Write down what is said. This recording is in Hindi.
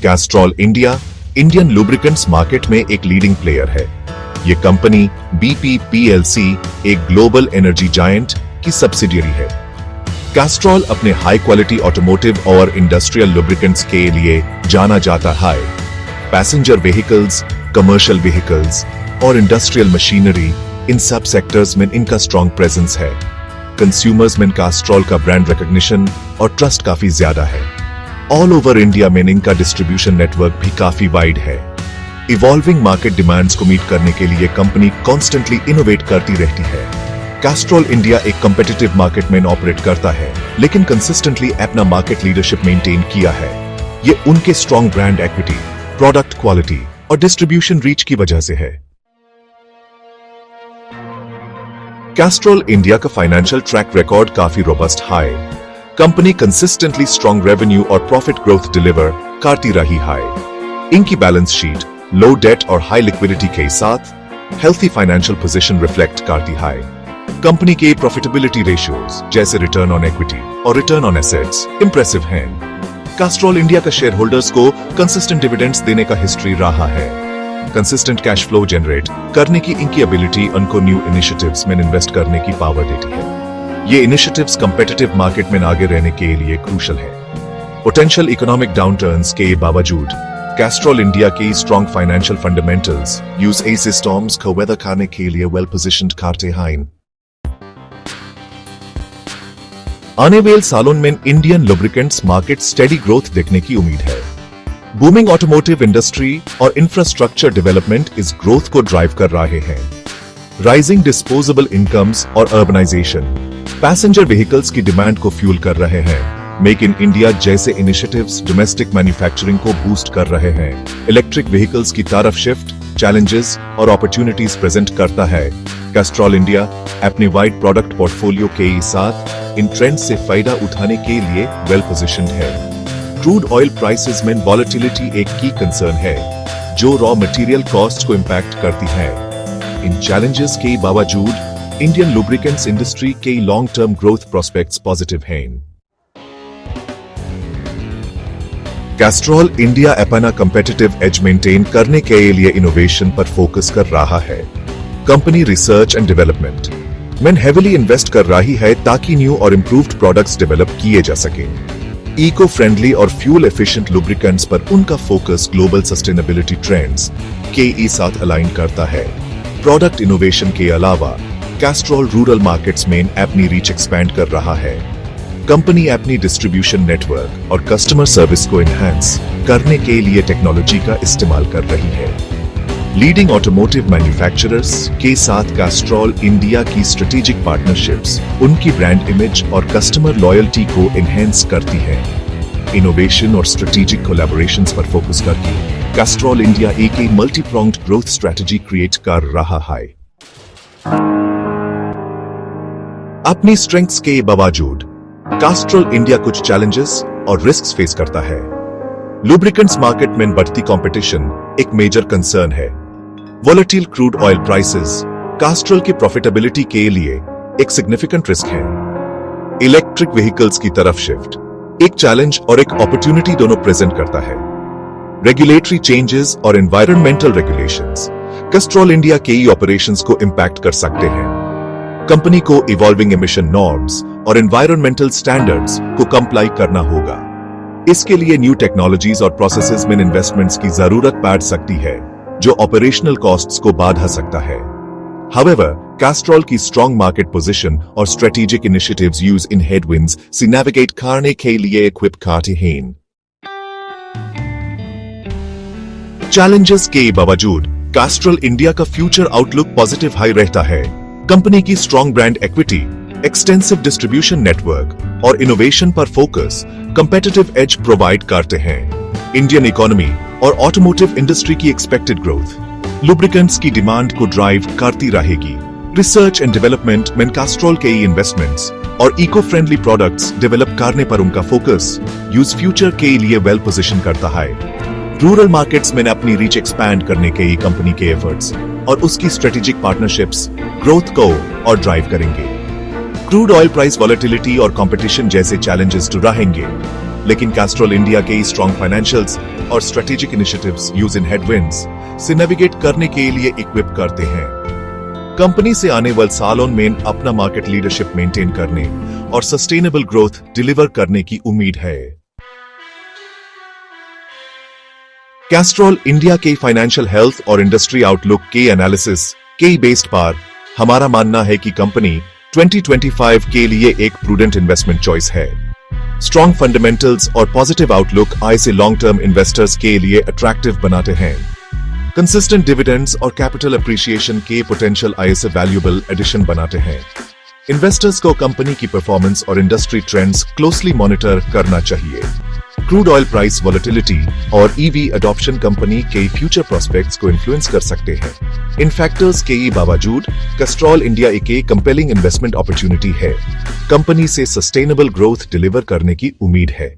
Castrol India Indian lubricants market में एक लीडिंग प्लेयर है। ये कंपनी BP PLC एक ग्लोबल एनर्जी जायंट की सब्सिडियरी है। कैस्ट्रॉल अपने हाई क्वालिटी ऑटोमोटिव और इंडस्ट्रियल लुब्रिकेंट्स के लिए जाना जाता है। पैसेंजर व्हीकल्स, कमर्शियल व्हीकल्स और इंडस्ट्रियल मशीनरी, इन सब सेक्टर्स में इनका स्ट्रॉन्ग प्रेजेंस है। कंज्यूमर्स में कैस्ट्रॉल का ब्रांड रिकॉग्निशन और ट्रस्ट काफी ज्यादा है। ऑल ओवर इंडिया में इनका डिस्ट्रीब्यूशन नेटवर्क भी काफी वाइड है। इवॉल्विंग मार्केट डिमांड्स को मीट करने के लिए कंपनी कॉन्स्टेंटली इनोवेट करती रहती है। कैस्ट्रॉल इंडिया एक कम्पिटिटिव मार्केट में ऑपरेट करता है, लेकिन कंसिस्टेंटली अपना मार्केट लीडरशिप मेंटेन किया है। ये उनके strong brand equity, product quality और डिस्ट्रीब्यूशन रीच की वजह से है। कैस्ट्रॉल इंडिया का फाइनेंशियल ट्रैक रिकॉर्ड काफी रोबस्ट है। कंपनी कंसिस्टेंटली स्ट्रॉन्ग रेवेन्यू और प्रॉफिट ग्रोथ डिलीवर करती रही है। इनकी बैलेंस शीट लो डेट और हाई लिक्विडिटी के साथ हेल्थी फाइनेंशियल पोजीशन रिफ्लेक्ट करती है। कंपनी के प्रॉफिटेबिलिटी रेशियोज जैसे रिटर्न ऑन इक्विटी और रिटर्न ऑन एसेट्स इंप्रेसिव हैं। कैस्ट्रॉल इंडिया का शेयर होल्डर्स को कंसिस्टेंट डिविडेंड्स देने का हिस्ट्री रहा है। कंसिस्टेंट कैश फ्लो जनरेट करने की इनकी एबिलिटी उनको न्यू इनिशिएटिव्स में इन्वेस्ट करने की पावर देती है। ये इनिशिएटिव्स कंपेटिटिव मार्केट में आगे रहने के लिए क्रूशल है। पोटेंशियल इकोनॉमिक डाउनटर्न्स के बावजूद कैस्ट्रॉल इंडिया की स्ट्रॉन्ग फाइनेंशियल फंडामेंटल्स यूज ऐसे स्टॉर्म्स को वेदर करने के लिए वेल पोजीशन्ड करते हैं। आने वाले सालों में Indian lubricants market steady growth देखने की उम्मीद है। बूमिंग ऑटोमोटिव इंडस्ट्री और इंफ्रास्ट्रक्चर डेवलपमेंट इस ग्रोथ को ड्राइव कर रहे हैं। राइजिंग डिस्पोजेबल इनकम्स और अर्बनाइजेशन पैसेंजर व्हीकल्स की डिमांड को फ्यूल कर रहे हैं। मेक इन इंडिया जैसे इनिशिएटिव्स डोमेस्टिक मैन्युफैक्चरिंग को बूस्ट कर रहे हैं। इलेक्ट्रिक व्हीकल्स की तरफ शिफ्ट चैलेंजेस और अपॉर्चुनिटीज प्रेजेंट करता है। कैस्ट्रॉल इंडिया अपने वाइड प्रोडक्ट पोर्टफोलियो के साथ इन ट्रेंड से फायदा उठाने के लिए वेल पोजीशन्ड है। क्रूड ऑयल प्राइसेस में वॉलेटिलिटी एक की कंसर्न है, जो रॉ मटेरियल कॉस्ट को इंपैक्ट करती है। इन चैलेंजेस के बावजूद इंडियन लुब्रिकेंट्स इंडस्ट्री के long term growth prospects positive हैं। कैस्ट्रॉल इंडिया अपना कंपेटिटिव एज मेंटेन करने के लिए इनोवेशन पर फोकस कर रहा है। कंपनी रिसर्च एंड डेवलपमेंट में हेविली इन्वेस्ट कर रही है ताकि न्यू और इंप्रूव्ड प्रोडक्ट्स डेवलप किए जा सके। इको फ्रेंडली और फ्यूल एफिशिएंट लुब्रिकेंट्स पर उनका फोकस ग्लोबल सस्टेनेबिलिटी ट्रेंड्स के साथ अलाइन करता है। प्रोडक्ट इनोवेशन के अलावा कैस्ट्रॉल रूरल मार्केट्स में अपनी रीच एक्सपैंड कर रहा है। कंपनी अपनी डिस्ट्रीब्यूशन नेटवर्क और कस्टमर सर्विस को एनहांस करने के लिए टेक्नोलॉजी का इस्तेमाल कर रही है। लीडिंग ऑटोमोटिव मैन्युफैक्चरर्स के साथ कैस्ट्रॉल इंडिया की स्ट्रेटेजिक पार्टनरशिप्स उनकी ब्रांड इमेज और कस्टमर लॉयल्टी को एनहांस करती है। इनोवेशन और स्ट्रेटेजिक कोलैबोरेशंस पर फोकस करके कैस्ट्रॉल इंडिया एक multi pronged growth strategy create कर रहा है। अपनी स्ट्रेंथ्स के बावजूद कैस्ट्रॉल इंडिया कुछ चैलेंजेस और रिस्क्स फेस करता है। लुब्रिकेंट्स मार्केट में बढ़ती कंपटीशन एक मेजर कंसर्न है। Volatile crude oil prices Castrol की प्रॉफिटेबिलिटी के लिए एक सिग्निफिकेंट रिस्क है। इलेक्ट्रिक व्हीकल्स की तरफ शिफ्ट एक चैलेंज और एक अपॉर्चुनिटी दोनों प्रेजेंट करता है। रेगुलेटरी चेंजेस और एनवायरमेंटल रेगुलेशंस कैस्ट्रॉल इंडिया के ऑपरेशंस को इंपैक्ट कर सकते हैं। कंपनी को इवॉल्विंग एमिशन नॉर्म्स और एनवायरमेंटल स्टैंडर्ड्स को कंप्लाई करना होगा। इसके लिए न्यू टेक्नोलॉजीज और प्रोसेसेस में इन्वेस्टमेंट्स की जरूरत पड़ सकती है, जो ऑपरेशनल कॉस्ट्स को बढ़ा सकता है। However, कैस्ट्रॉल की स्ट्रॉन्ग मार्केट पोजीशन और strategic initiatives use in headwinds से नेविगेट करने के लिए इक्विप करते हैं। चैलेंजेस के बावजूद कैस्ट्रॉल इंडिया का फ्यूचर आउटलुक पॉजिटिव हाई रहता है। कंपनी की strong brand equity, extensive distribution network और इनोवेशन पर फोकस कंपेटिटिव एज प्रोवाइड करते हैं। इंडियन इकोनॉमी और ऑटोमोटिव इंडस्ट्री की एक्सपेक्टेड ग्रोथ लुब्रिकेंट्स की डिमांड को ड्राइव करती रहेगी। रिसर्च एंड डेवलपमेंट में कैस्ट्रॉल के इन्वेस्टमेंट्स और इको फ्रेंडली प्रोडक्ट्स डेवलप करने पर उनका फोकस यूज फ्यूचर के लिए वेल पोजीशन करता है। रूरल मार्केट्स में अपनी रीच एक्सपैंड करने के कंपनी के एफर्ट्स और उसकी स्ट्रेटेजिक पार्टनरशिप्स ग्रोथ को और ड्राइव करेंगे। क्रूड ऑयल प्राइस वॉलेटिलिटी और कंपटीशन जैसे चैलेंजेस तो रहेंगे, लेकिन कैस्ट्रॉल इंडिया के स्ट्रॉन्ग फाइनेंशियल्स और strategic initiatives use in headwinds से नेविगेट करने के लिए इक्विप करते हैं। कंपनी से आने वाले सालों में अपना मार्केट लीडरशिप मेंटेन करने और सस्टेनेबल ग्रोथ डिलीवर करने की उम्मीद है। कैस्ट्रॉल इंडिया के फाइनेंशियल हेल्थ और इंडस्ट्री आउटलुक के एनालिसिस के बेस्ड पर हमारा मानना है कि कंपनी 2025 के लिए एक प्रूडेंट इन्वेस्टमेंट चॉइस है। स्ट्रॉन्ग फंडामेंटल्स और पॉजिटिव आउटलुक आय से लॉन्ग टर्म इन्वेस्टर्स के लिए अट्रैक्टिव बनाते हैं। कंसिस्टेंट डिविडेंड्स और कैपिटल अप्रिसिएशन के पोटेंशियल आय से वैल्यूएबल एडिशन बनाते हैं। इन्वेस्टर्स को कंपनी की परफॉर्मेंस और इंडस्ट्री ट्रेंड्स क्लोजली मॉनिटर करना चाहिए। क्रूड ऑयल प्राइस वॉलेटिलिटी और ईवी अडॉप्शन कंपनी के फ्यूचर प्रोस्पेक्ट्स को इन्फ्लुएंस कर सकते हैं। इन फैक्टर्स के बावजूद कैस्ट्रॉल इंडिया एक कंपेलिंग इन्वेस्टमेंट अपॉर्चुनिटी है। कंपनी से सस्टेनेबल ग्रोथ डिलीवर करने की उम्मीद है।